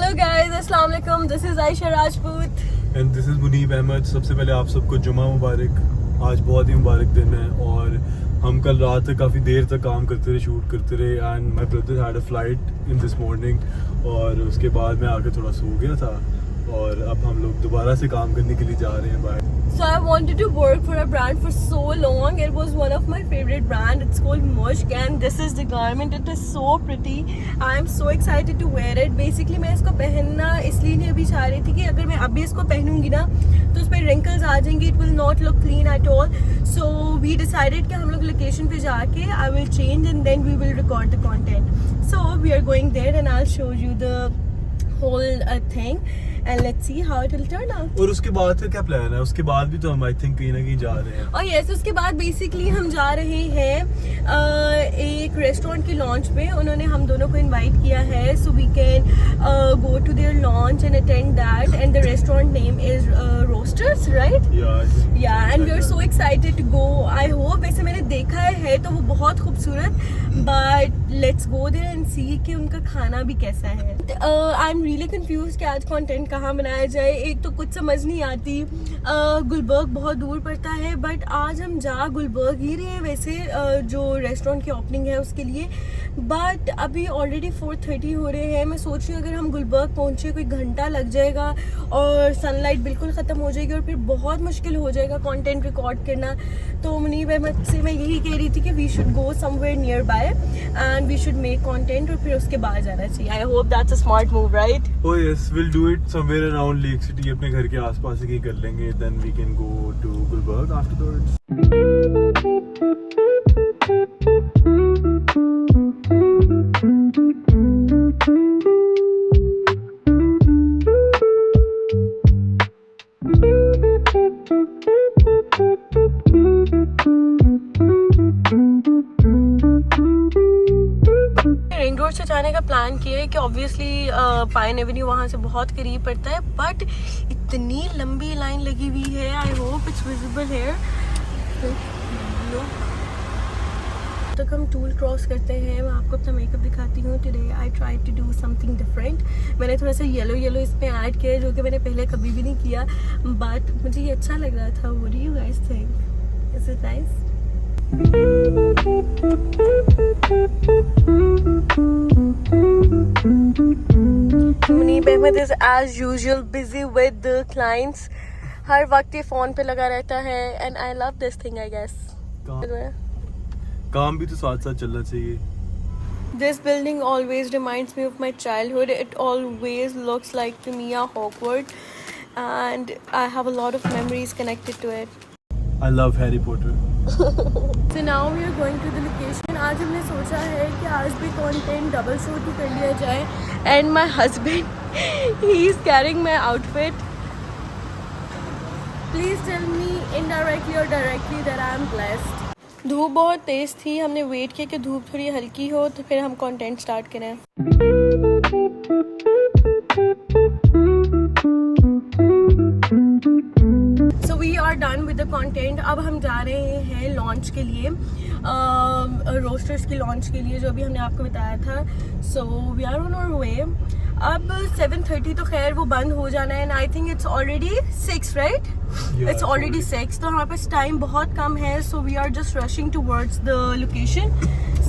Hello guys, अस्सलाम वालेकुम। This is Ayesha Rajput and this is Muneeb Ahmed. सबसे पहले आप सबको जुमा मुबारक। आज बहुत ही मुबारक दिन है और हम कल रात तक काफ़ी देर तक काम करते रहे, शूट करते रहे। And my brother had a flight in this morning और उसके बाद मैं आके थोड़ा सो गया था और अब हम लोग दोबारा से काम करने के लिए जा रहे हैं बाहर। So I wanted to work for a brand for so long. It was one of my favorite brand. It's called Mushk and this is the garment. It is so pretty. I am so excited to wear it. Basically मैं इसको पहनना इसलिए नहीं अभी चाह रही थी कि अगर मैं अभी इसको पहनूंगी ना तो उस पर wrinkles आ जाएंगे. It will not look clean at all. So we decided कि हम लोग लोकेशन पे जाके I will change and then we will record the content. So we are going there and I'll show you the whole thing. And let's see how it will turn out. और उसके बाद का क्या plan है? उसके बाद भी तो हम आई थिंक कहीं ना कहीं जा रहे हैं। और यस, उसके बाद बेसिकली हम जा रहे हैं एक रेस्टोरेंट की लॉन्च पे. उन्होंने हम दोनों को इनवाइट किया है so we can go to there launch and attend that. And the restaurant name is Roasters, right? या and we are so excited to go. I hope, वैसे मैंने देखा है तो वो बहुत खूबसूरत, but let's go there and see कि उनका खाना भी कैसा है. आई एम रियली कंफ्यूज कि आज कंटेंट कहाँ बनाया जाए. एक तो कुछ समझ नहीं आती. गुलबर्ग बहुत दूर पड़ता है बट आज हम जा गुलबर्ग ही रहे हैं वैसे जो रेस्टोरेंट की ओपनिंग है उसके लिए. बट अभी ऑलरेडी 4:30 हो रहे हैं. मैं सोच रही हूँ अगर हम गुलबर्ग पहुँचे कोई घंटा लग जाएगा और सनलाइट बिल्कुल ख़त्म हो जाएगी और फिर बहुत मुश्किल हो जाएगा कंटेंट रिकॉर्ड करना. तो मुनीब अहमद से मैं यही कह रही थी कि we should go somewhere nearby and we should make content और फिर उसके बाद जाना चाहिए. I hope that's a smart move, right? Oh yes, we'll do it somewhere around Lake City. अपने घर के आसपास ही कर लेंगे. Then we can go to Gulbarg afterwards. Ring road से जाने का प्लान किया है कि ऑब्वियसली पाइन एवेन्यू वहाँ से बहुत करीब पड़ता है बट इतनी लंबी लाइन लगी हुई है. I hope it's visible here. तक हम टूल क्रॉस करते हैं. मैं आपको अपना मेकअप दिखाती हूँ. Today I try to do something different. मैंने थोड़ा सा येलो इस पे ऐड किया है जो कि मैंने पहले कभी भी नहीं किया बट मुझे ये अच्छा लग रहा था. What do you guys think? Is it nice? Muneeb Ahmed is as usual busy with the clients. हर वक्त ये फोन पे लगा रहता है and I love this thing, I guess. काम भी तो साथ साथ चलना चाहिए. This building always reminds me of my childhood. It always looks like to me a Hogwarts and I have a lot of memories connected to it. I love Harry Potter. So now we are going to the location. आज हमने सोचा है कि आज भी content double shoot ही कर लिया जाए. And my husband, he is carrying my outfit. Please tell me indirectly or directly that I am blessed. धूप बहुत तेज थी. हमने वेट किया कि धूप थोड़ी हल्की हो तो फिर हम कंटेंट स्टार्ट करें. So we are done with the content. अब हम जा रहे हैं लॉन्च के लिए, रोस्टर्स की लॉन्च के लिए जो अभी हमने आपको बताया था. So we are on our way. अब 7:30 तो खैर वो बंद हो जाना है. And I think it's already 6, right? It's already 6. तो हमारे पास टाइम बहुत कम है. So we are just rushing towards the location.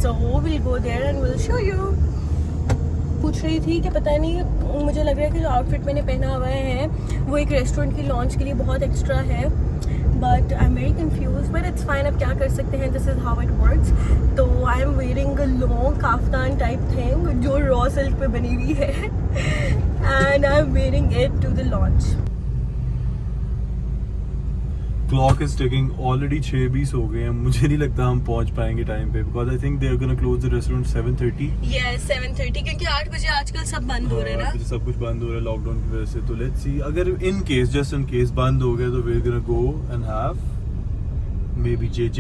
So will go there and will show you. पूछ रही थी कि पता नहीं, मुझे लग रहा है कि जो आउटफिट मैंने पहना हुआ है वो एक रेस्टोरेंट की लॉन्च के लिए बहुत एक्स्ट्रा है but I am very confuse. But it's fine. अब क्या कर सकते हैं, this is how it works. तो I am wearing a long kaftan type thing जो रॉ सिल्क पे बनी हुई है and I am wearing it to the launch. Clock is ticking. Already 6:20 हो गए हैं. मुझे नहीं लगता हम पहुंच पाएंगे टाइम पे because I think they are gonna close the restaurant 7:30. Yes, 7:30 क्योंकि 8 बजे आजकल सब बंद हो रहे हैं ना. सब कुछ बंद हो रहा है लॉकडाउन की वजह से. तो लेट्स सी, अगर in case just in case बंद हो गया तो we're gonna go and have maybe JJ.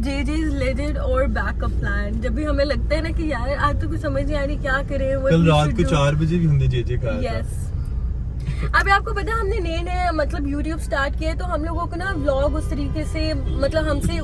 JJ's legend और बैकअप प्लान. जब भी हमें लगता है ना कि यार आज तो कुछ समझ नहीं आ रही क्या करें. कल रात को 4 बजे भी हमने JJ खाया. Yes. अभी आपको पता है हमने नए मतलब YouTube स्टार्ट किया है तो हम लोगों को ना व्लॉग उस तरीके से मतलब हमसे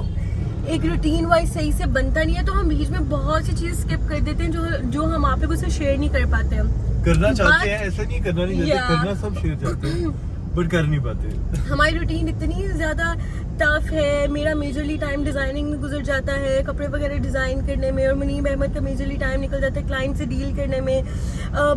एक रूटीन वाइज सही से बनता नहीं है, तो हम बीच में बहुत सी चीज़ स्किप कर देते हैं जो हम आप लोगों से शेयर नहीं कर पाते हैं। करना चाहते हैं, But- ऐसा नहीं करना नहीं चाहते, Yeah. करना सब शेयर चाहते हैं बट कर नहीं पाते। हमारी रूटीन इतनी ज़्यादा टफ है। मेरा मेजरली टाइम डिज़ाइनिंग में गुजर जाता है, कपड़े वगैरह डिज़ाइन करने में, और मुनीब अहमद का मेजरली टाइम निकल जाता है क्लाइंट से डील करने में,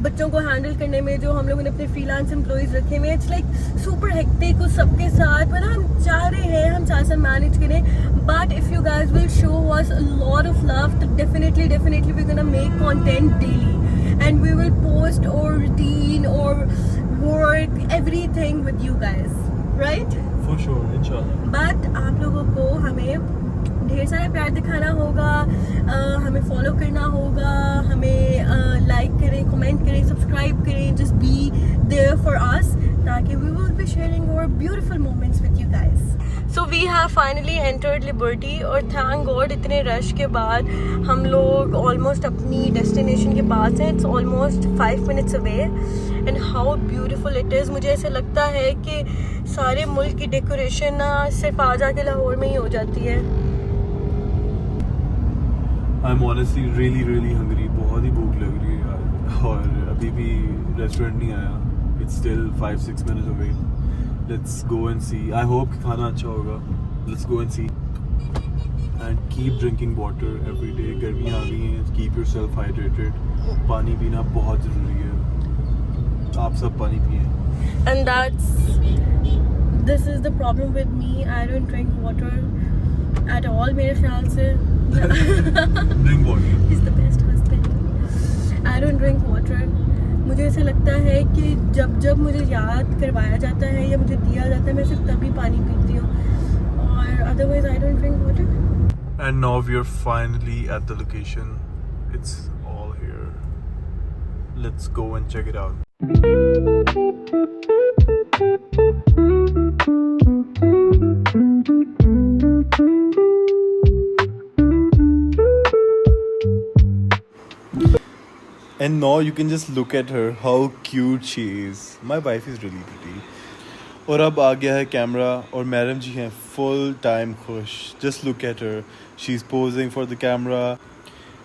बच्चों को हैंडल करने में, जो हम लोगों ने अपने फ्रीलांस एम्प्लॉयज़ रखे हुए हैं। इट्स लाइक सुपर हेक्टिक उस सबके साथ, मतलब हम चाह रहे हैं हम चाह मैनेज करें, but if you guys will show us a lot of love, तो definitely we gonna make content daily and we will post और रूटीन और work everything with you guys, right? For sure, इंशाल्लाह। But आप लोगों को हमें ढेर सारा प्यार दिखाना होगा, हमें फॉलो करना होगा, हमें लाइक करें, कमेंट करें, सब्सक्राइब करें, just be there for us, ताकि we will be sharing our beautiful moments with you guys. So we have finally entered Liberty, और thank God इतने रश के बाद हम लोग almost अपनी destination के पास हैं. It's almost 5 minutes away and how beautiful it is. मुझे ऐसे लगता है कि सारे मुल्क की डेकोरेशन ना सिर्फ आ जाके लाहौर में ही हो जाती है. I'm honestly really hungry, बहुत ही भूख लग रही है यार, और अभी भी रेस्टोरेंट नहीं आया. It's still 5-6 minutes away. Let's go and see. I hope कि खाना अच्छा होगा. Let's go and see. And keep drinking water every day. गर्मियाँ आ गई हैं. Keep yourself hydrated. पानी पीना बहुत ज़रूरी है. आप सब पानी पिएं. And this is the problem with me. I don't drink water at all, मेरे ख्याल से. Drink water. He's the best husband. I don't drink water. मुझे ऐसा लगता है कि जब मुझे याद करवाया जाता है या मुझे दिया जाता है, मैं सिर्फ तभी पानी पीती हूँ, और otherwise I don't drink water. And now we are finally at the location. It's all here. Let's go and check it out. And now you can just look at her, how cute she is. My wife is really pretty. और अब आ गया है camera, और madam जी हैं full time खुश. Just look at her. She's posing for the camera,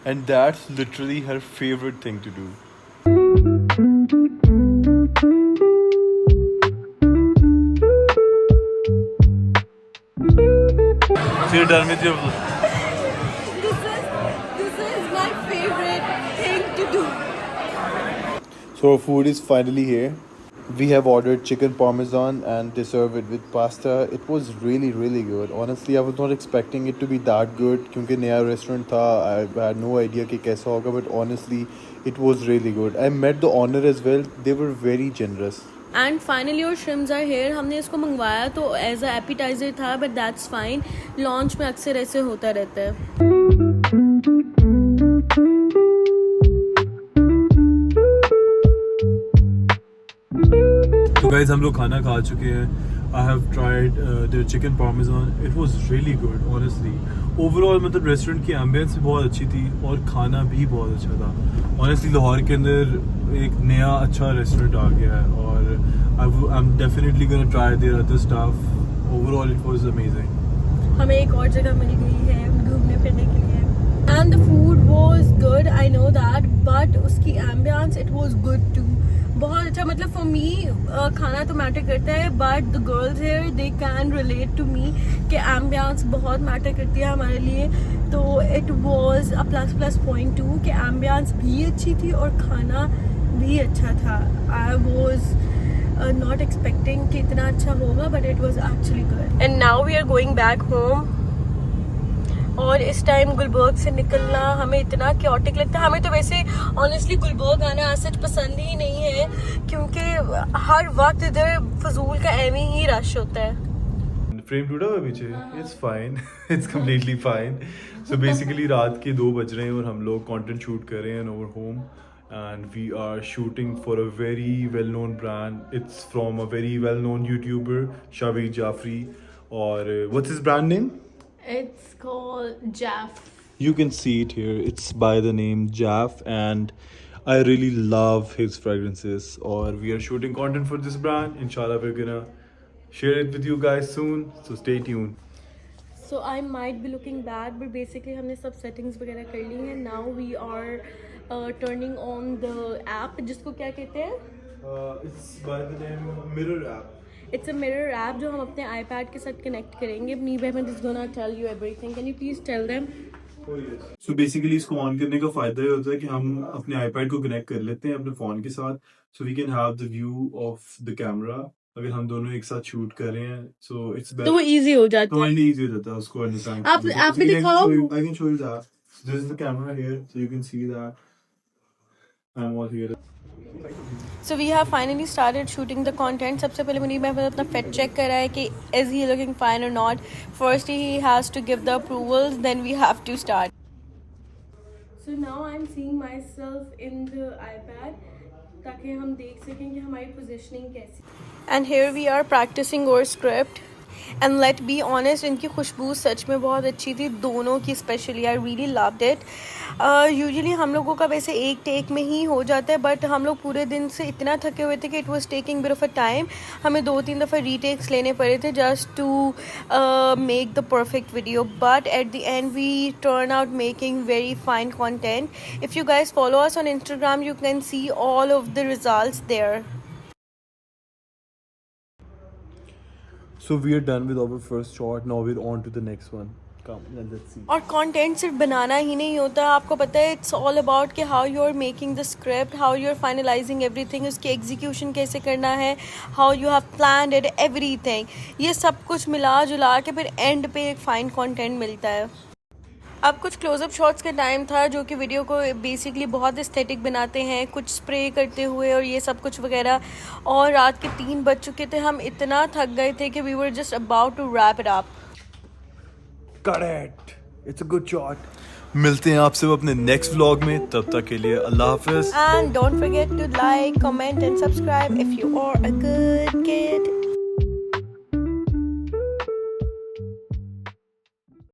and that's literally her favorite thing to do. So you're done with your vlog? This is my favorite thing to do. So our food is finally here. We have ordered chicken parmesan and they serve it with pasta. It was really good. Honestly, I was not expecting it to be that good क्योंकि नया restaurant था. I had no idea कि कैसा होगा, but honestly, it was really good. I met the owner as well. They were very generous. And finally और shrimps are here. हमने इसको मंगवाया तो एज अ एपिटाइजर था, बट दैट्स फाइन. लॉन्च में अक्सर ऐसे होता रहता है. तो गाइस हम लोग खाना खा चुके हैं. I have tried their chicken parmesan. It was really good, honestly. Overall मतलब रेस्टोरेंट की एम्बियंस भी बहुत अच्छी थी और खाना भी बहुत अच्छा था. Honestly लाहौर के अंदर एक नया अच्छा रेस्टोरेंट आ गया है, और I'm definitely gonna try their other stuff. Overall it was amazing. हमें एक और जगह मिल गई है घूमने फिरने के लिए. And the food was good, I know that, but उसकी ambience it was good too. बहुत अच्छा. मतलब फॉर मी खाना तो मैटर करता है, but the girls here they can relate to me कि एम्बियंस बहुत मैटर करती है हमारे लिए. तो it was a plus point too कि एम्बियंस भी अच्छी थी और खाना भी अच्छा था. आई वाज नॉट एक्सपेक्टिंग कि इतना अच्छा होगा, but it was actually good. And now we are going back home. और इस टाइम गुलबर्ग से निकलना हमें इतना क्योटिक लगता है. हमें तो वैसे ऑनेस्टली गुलबर्ग आना आज सच पसंद ही नहीं है, क्योंकि हर वक्त इधर फजूल का एवं ही रश होता है. फ्रेम टूटा हुआ पीछे. It's fine. It's completely fine. So basically रात के 2 बज रहे हैं और हम लोग कंटेंट शूट कर रहे हैं in our home, and we are shooting for a very well known brand. It's from a very well known YouTuber, Shaveed Jafri. Or what's his brand name? It's called Jaff. You can see it here. It's by the name Jaff, and I really love his fragrances. Or we are shooting content for this brand. Inshallah, we're gonna share it with you guys soon. So stay tuned. So I might be looking bad, but basically हमने सब settings वगैरह कर ली हैं. Now we are turning on the app, जिसको क्या कहते हैं? It's by the name Mirror app. It's a mirror app जो हम अपने iPad के साथ connect करेंगे. Neeb Ahmed is gonna tell you everything. Can you please tell them? So basically इसको ऑन करने का फायदा ये होता है कि हम अपने iPad को कनेक्ट कर लेते हैं अपने फोन के साथ, so we can have the view of the camera. अगर हम दोनों एक साथ शूट कर रहे हैं, so it's better. तो वो easy हो जाता है. Totally easy हो जाता है उसको understand. आप भी दिखाओ. I can show you that. So this is the camera here, so you can see that I'm all here. So we have finally started shooting the content. सबसे पहले मुनीब अहमद अपना fit check कर रहा है कि is he looking fine or not. First he has to give the approvals, then we have to start. So now I'm seeing myself in the iPad ताकि हम देख सकें कि हमारी positioning कैसी. And here we are practicing our script. And let be honest, इनकी खुशबू सच में बहुत अच्छी थी, दोनों की specially. I really loved it. Usually हम लोगों का वैसे एक टेक में ही हो जाता है, बट हम लोग पूरे दिन से इतना थके हुए थे कि it was taking bit of a time. हमें 2-3 दफ़ा रीटेक्स लेने पड़े थे just to make the perfect video. But at the end we turn out making very fine content. If you guys follow us on Instagram you can see all of the results there. So we are done with our first shot. Now we're on to the next one. Come, let's see. और content सिर्फ बनाना ही नहीं होता, आपको पता है it's all about कि how you are making the script, how you are finalising everything, उसकी एग्जीक्यूशन कैसे करना है, how you have planned it everything. ये सब कुछ मिला जुला के फिर एंड पे एक फाइन कंटेंट मिलता है. अब कुछ क्लोजअप शॉट्स का टाइम था जो कि वीडियो को बेसिकली बहुत एस्थेटिक बनाते हैं, कुछ स्प्रे करते हुए और ये सब कुछ वगैरह. और रात के 3 बज चुके थे, हम इतना थक गए थे कि we were just about to wrap it up. Correct. It's a good shot. मिलते हैं आपसे अपने नेक्स्ट व्लॉग में, तब तक के लिए अल्लाह हाफिज. And don't forget to like, comment and subscribe if you are a good kid.